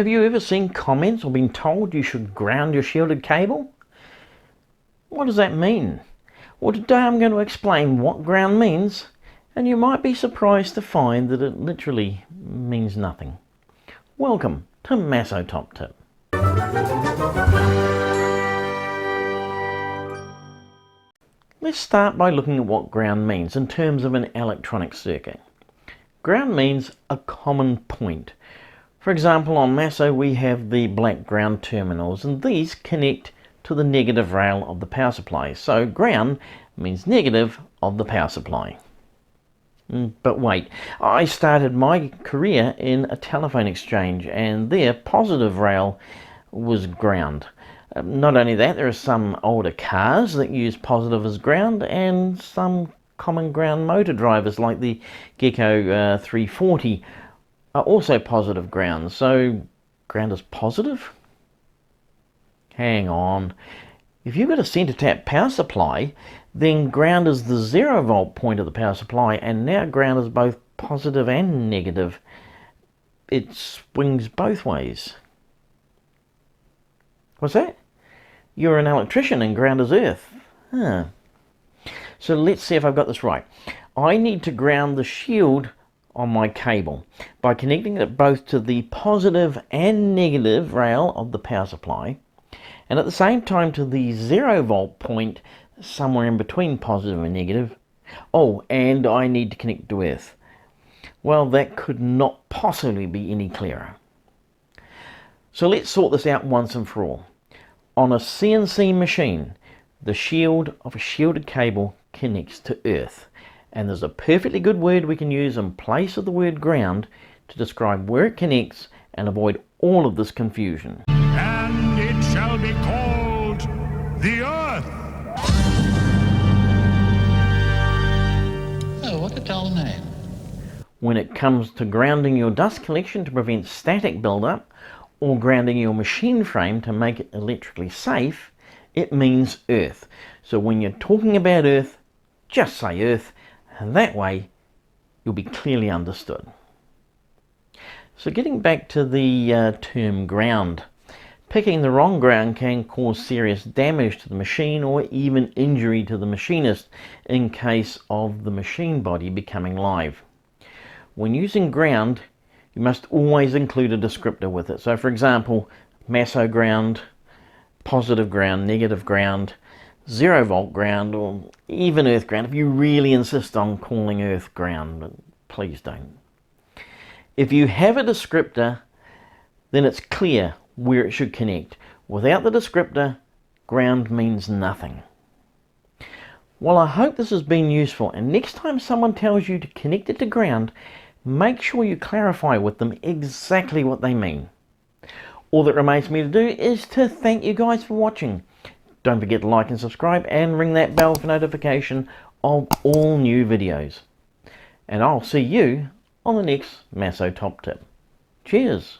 Have you ever seen comments or been told you should ground your shielded cable? What does that mean? Well, today I'm going to explain what ground means, and you might be surprised to find that it literally means nothing. Welcome to Masso Top Tip. Let's start by looking at what ground means in terms of an electronic circuit. Ground means a common point. For example, on Masso we have the black ground terminals, and these connect to the negative rail of the power supply. So ground means negative of the power supply. But wait, I started my career in a telephone exchange, and their positive rail was ground. Not only that, there are some older cars that use positive as ground, and some common ground motor drivers like the Gecko 340 are also positive ground. So ground is positive? Hang on. If you've got a centre tap power supply, then ground is the 0 volt point of the power supply, and now ground is both positive and negative. It swings both ways. What's that? You're an electrician and ground is earth. Huh. So let's see if I've got this right. I need to ground the shield on my cable by connecting it both to the positive and negative rail of the power supply, and at the same time to the 0 volt point somewhere in between positive and negative. Oh, and I need to connect to earth. Well, that could not possibly be any clearer. So let's sort this out once and for all. On a CNC machine, the shield of a shielded cable connects to earth, and there's a perfectly good word we can use in place of the word ground to describe where it connects and avoid all of this confusion. And it shall be called the earth. Oh, what a dull name. When it comes to grounding your dust collection to prevent static buildup, or grounding your machine frame to make it electrically safe, it means earth. So when you're talking about earth, just say earth, and that way you'll be clearly understood. So getting back to the term ground, picking the wrong ground can cause serious damage to the machine or even injury to the machinist in case of the machine body becoming live. When using ground, you must always include a descriptor with it. So for example, Masso ground, positive ground, negative ground, 0 volt ground, or even earth ground if you really insist on calling earth ground, but please don't. If you have a descriptor, then it's clear where it should connect. Without the descriptor, ground means nothing. Well, I hope this has been useful, and next time someone tells you to connect it to ground, make sure you clarify with them exactly what they mean. All that remains for me to do is to thank you guys for watching. Don't forget to like and subscribe and ring that bell for notification of all new videos. And I'll see you on the next Masso Top Tip. Cheers!